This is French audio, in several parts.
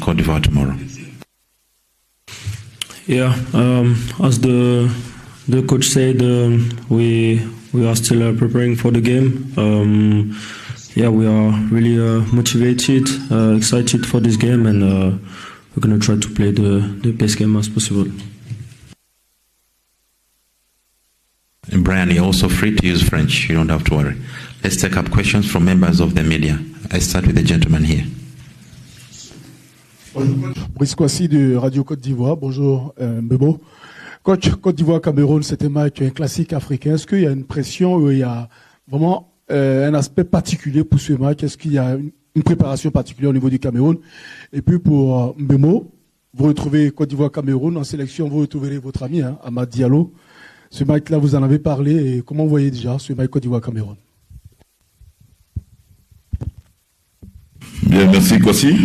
Cote d'Ivoire tomorrow? Yeah, as the coach said, we are still preparing for the game. Yeah, we are really motivated, excited for this game, and we're going to try to play the best game as possible. And Brian, you're also free to use French. You don't have to worry. Let's take up questions from members of the media. I start with the gentleman here. Brice Kouassi de Radio Côte d'Ivoire. Bonjour, Mbebo. Coach, Côte d'Ivoire-Cameroun, c'était un classique africain. Est-ce qu'il y a une pression ou il y a vraiment un aspect particulier pour ce match? Est-ce qu'il y a une préparation particulière au niveau du Cameroun? Et puis pour Mbemo, vous retrouvez Côte d'Ivoire-Cameroun en sélection, vous retrouverez votre ami Amad Diallo. Ce match-là, vous en avez parlé. Et comment vous voyez déjà ce match Côte d'Ivoire-Cameroun? Bien, merci Kouassi.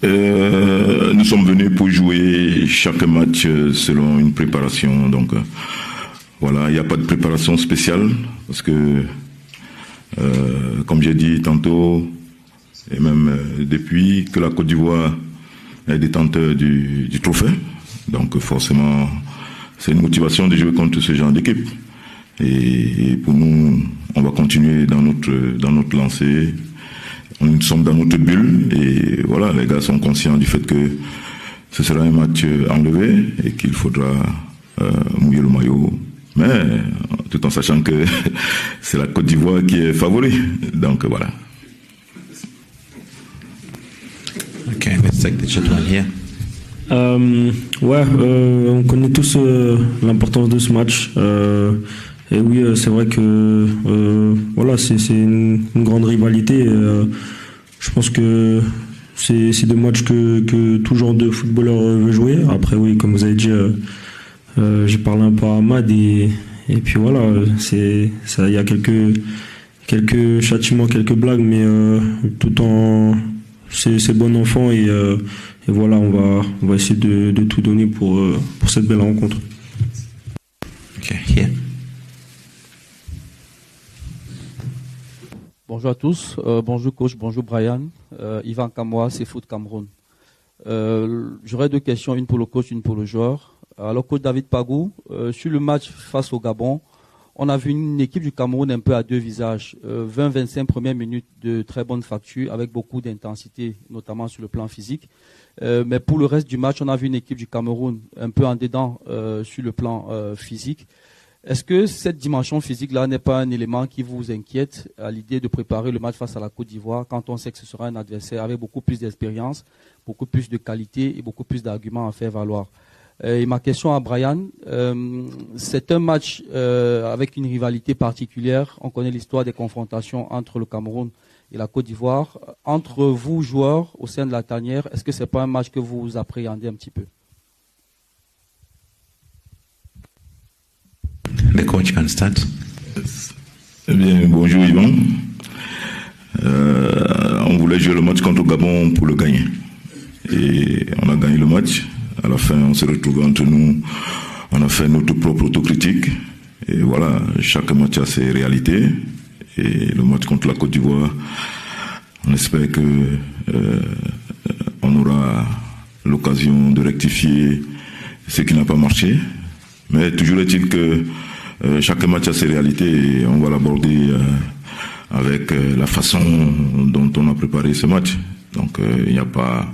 Nous sommes venus pour jouer chaque match selon une préparation. Donc voilà, il n'y a pas de préparation spéciale parce que, comme j'ai dit tantôt, et même depuis que la Côte d'Ivoire est détenteur du trophée, donc forcément, c'est une motivation de jouer contre ce genre d'équipe. Et pour nous, on va continuer dans notre lancée. Nous sommes dans notre bulle et voilà, les gars sont conscients du fait que ce sera un match enlevé et qu'il faudra mouiller le maillot. Mais tout en sachant que c'est la Côte d'Ivoire qui est favori. Donc voilà. Okay, let's take the gentleman here. On connaît tous l'importance de ce match. Et oui, c'est vrai que voilà, c'est une grande rivalité. Je pense que c'est des matchs que tout genre de footballeur veut jouer. Après, oui, comme vous avez dit, j'ai parlé un peu à Ahmad et puis voilà, il y a quelques châtiments, quelques blagues, mais tout en c'est bon enfant et voilà, on va essayer de tout donner pour cette belle rencontre. Okay, here. Bonjour à tous, bonjour coach, bonjour Brian, Ivan Kamoa, c'est Foot Cameroun. J'aurais deux questions, une pour le coach, une pour le joueur. Alors coach David Pagou, sur le match face au Gabon, on a vu une équipe du Cameroun un peu à deux visages, 20-25 premières minutes de très bonne facture avec beaucoup d'intensité, notamment sur le plan physique. Mais pour le reste du match, on a vu une équipe du Cameroun un peu en dedans sur le plan physique. Est-ce que cette dimension physique-là n'est pas un élément qui vous inquiète à l'idée de préparer le match face à la Côte d'Ivoire quand on sait que ce sera un adversaire avec beaucoup plus d'expérience, beaucoup plus de qualité et beaucoup plus d'arguments à faire valoir? Et ma question à Brian, c'est un match avec une rivalité particulière. On connaît l'histoire des confrontations entre le Cameroun et la Côte d'Ivoire. Entre vous, joueurs, au sein de la tanière, est-ce que ce n'est pas un match que vous appréhendez un petit peu? The coach can start. Eh bien, bonjour Yvan. On voulait jouer le match contre le Gabon pour le gagner. Et on a gagné le match. À la fin, on s'est retrouvés entre nous. On a fait notre propre autocritique. Et voilà, chaque match a ses réalités. Et le match contre la Côte d'Ivoire, on espère que on aura l'occasion de rectifier ce qui n'a pas marché. Mais toujours est-il que chaque match a ses réalités et on va l'aborder avec la façon dont on a préparé ce match. Donc il n'y a pas...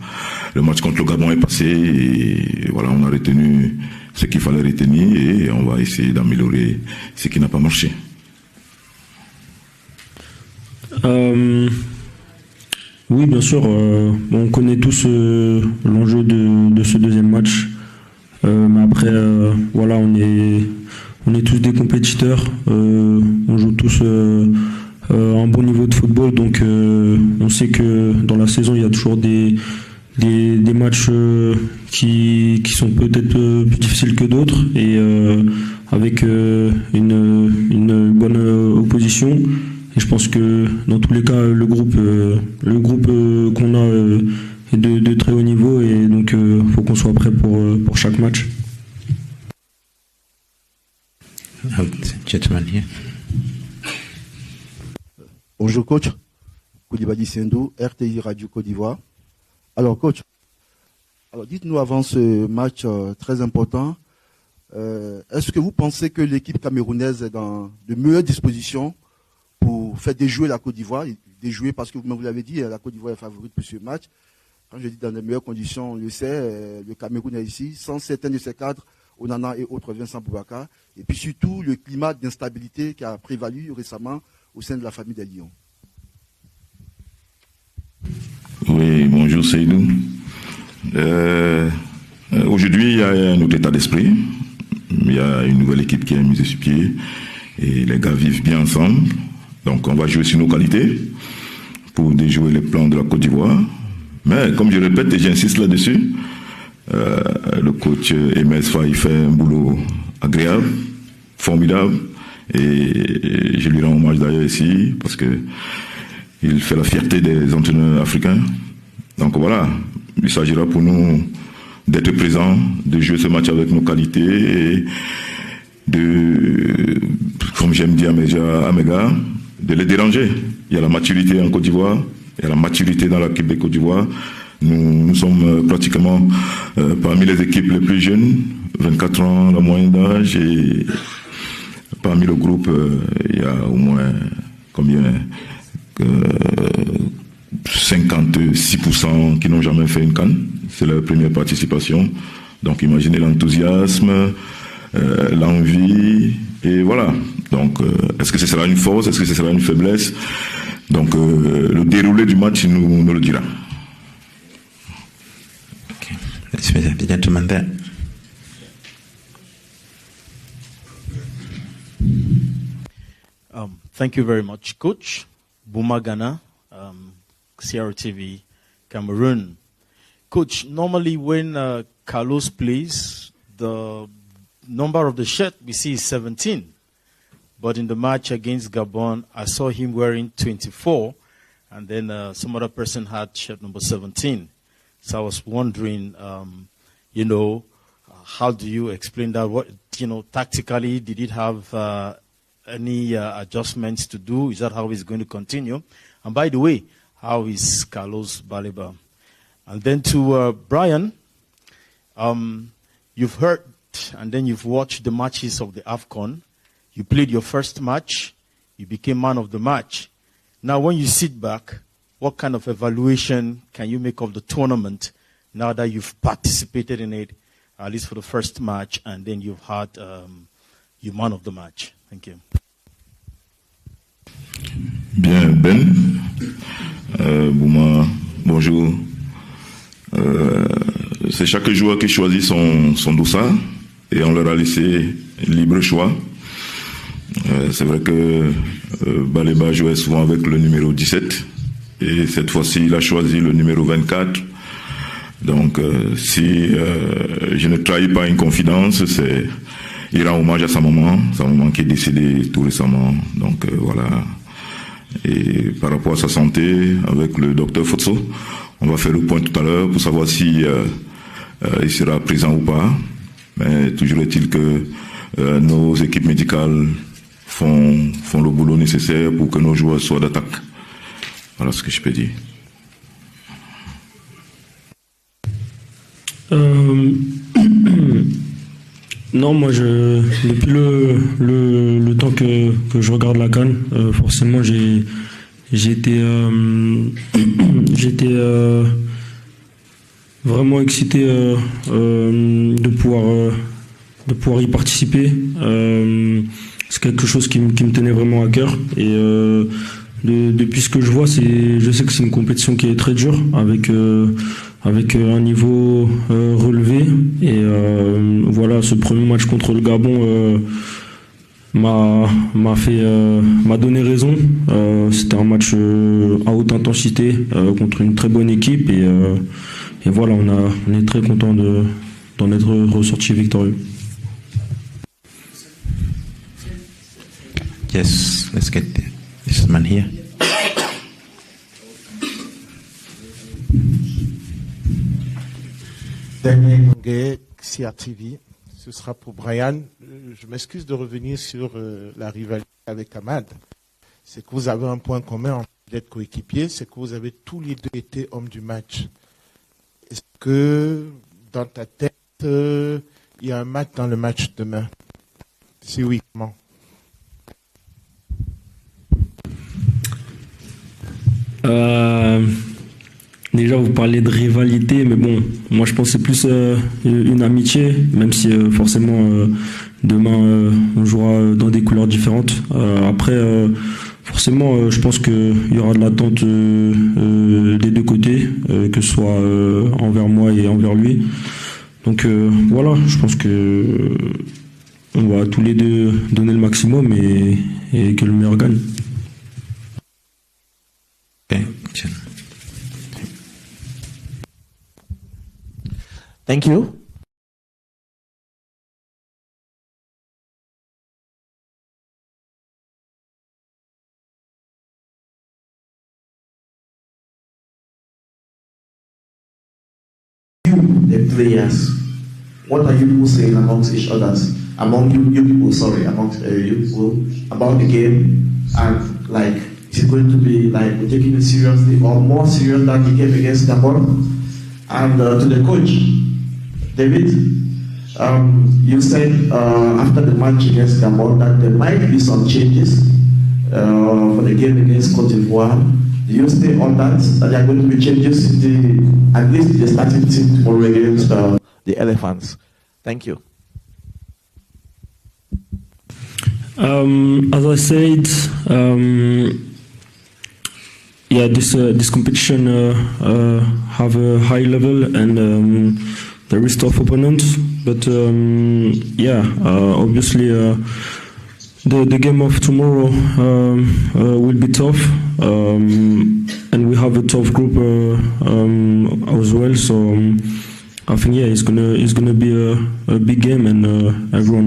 Le match contre le Gabon est passé et voilà, on a retenu ce qu'il fallait retenir et on va essayer d'améliorer ce qui n'a pas marché. Oui, bien sûr. On connaît tous l'enjeu de ce deuxième match. Mais après, voilà, on est tous des compétiteurs. On joue tous un bon niveau de football. Donc, on sait que dans la saison, il y a toujours des matchs qui sont peut-être plus difficiles que d'autres. Et avec une bonne opposition. Et je pense que dans tous les cas, le groupe qu'on a est de très haut niveau et donc il faut qu'on soit prêt pour chaque match. Gentleman here. Bonjour coach, Koulibaly Sendou, RTI Radio Côte d'Ivoire. Alors, coach, dites-nous avant ce match très important, est-ce que vous pensez que l'équipe camerounaise est dans de meilleures dispositions pour faire déjouer la Côte d'Ivoire, déjouer parce que vous l'avez dit, la Côte d'Ivoire est favorite pour ce match. Quand je dis dans de meilleures conditions, on le sait, le Cameroun est ici, sans certains de ses cadres, Onana et autres, Vincent Boubacar, et puis surtout le climat d'instabilité qui a prévalu récemment au sein de la famille des Lions. Oui, bonjour Seydou. Aujourd'hui, il y a un autre état d'esprit. Il y a une nouvelle équipe qui est mise sur pied et les gars vivent bien ensemble. Donc on va jouer sur nos qualités pour déjouer les plans de la Côte d'Ivoire. Mais comme je répète et j'insiste là-dessus, le coach Emez Faye fait un boulot agréable, formidable, et je lui rends hommage d'ailleurs ici parce que il fait la fierté des entraîneurs africains. Donc voilà, il s'agira pour nous d'être présents, de jouer ce match avec nos qualités et de, comme j'aime dire à mes gars, de les déranger. Il y a la maturité en Côte d'Ivoire, il y a la maturité dans l'équipe de Côte d'Ivoire. Nous sommes pratiquement parmi les équipes les plus jeunes, 24 ans la moyenne d'âge, et parmi le groupe, il y a au moins combien 56% qui n'ont jamais fait une CAN. C'est leur première participation. Donc imaginez l'enthousiasme, l'envie, et voilà. Donc est-ce que ce sera une force, est-ce que ce sera une faiblesse? Donc le déroulé du match nous le dira. Okay. Let's meet the gentleman there. Thank you very much, Coach. Bouma Ghana, CRTV, Cameroon. Coach, normally when Carlos plays, the number of the shirt we see is 17. But in the match against Gabon, I saw him wearing 24, and then some other person had shirt number 17. So I was wondering, how do you explain that? What, tactically, did it have any adjustments to do? Is that how he's going to continue? And by the way, how is Carlos Baleba? And then to Brian, you've heard and then you've watched the matches of the AFCON. You played your first match. You became man of the match. Now, when you sit back, what kind of evaluation can you make of the tournament now that you've participated in it, at least for the first match, and then you've had your man of the match? Thank you. Bien, Ben. Bouma, bonjour. C'est chaque joueur qui choisit son dossard et on leur a laissé libre choix. C'est vrai que Baleba jouait souvent avec le numéro 17 et cette fois-ci il a choisi le numéro 24. Donc si je ne trahis pas une confidence, il rend hommage à sa maman qui est décédée tout récemment. Donc voilà. Et par rapport à sa santé, avec le docteur Fotso, on va faire le point tout à l'heure pour savoir si il sera présent ou pas. Mais toujours est-il que nos équipes médicales font le boulot nécessaire pour que nos joueurs soient d'attaque. Voilà ce que je peux dire. Non, moi, depuis le temps que je regarde la CAN, forcément, j'étais vraiment excité de pouvoir y participer. C'est quelque chose qui me tenait vraiment à cœur. Et depuis ce que je vois, je sais que c'est une compétition qui est très dure, avec un niveau relevé. Et voilà, ce premier match contre le Gabon m'a donné raison. C'était un match à haute intensité contre une très bonne équipe. Et voilà, on est très content d'en être ressorti victorieux. Yes, let's get this man here. Daniel Ngué, CRTV. Ce sera pour Brian. Je m'excuse de revenir sur la rivalité avec Ahmad. C'est que vous avez un point commun en d'être coéquipiers, c'est que vous avez tous les deux été hommes du match. Est-ce que dans ta tête, il y a un match dans le match demain? Si oui, comment? Déjà, vous parlez de rivalité, mais bon, moi je pense que c'est plus une amitié, même si forcément demain on jouera dans des couleurs différentes. Après, forcément, je pense qu'il y aura de l'attente des deux côtés, que ce soit envers moi et envers lui. Donc voilà, je pense que on va tous les deux donner le maximum et que le meilleur gagne. Okay. Thank you. The players, what are you people saying amongst each others, among you people, amongst you people about the game, and like, is it going to be like we're taking it seriously or more serious than the game against Gabon? And to the coach, David, you said after the match against Gabon that there might be some changes for the game against Cote d'Ivoire. Do you stay on that there are going to be changes in at least the starting team tomorrow against the Elephants? Thank you. As I said, this competition have a high level and there is tough opponents, but obviously the game of tomorrow will be tough, and we have a tough group as well. So I think it's gonna be a big game, and everyone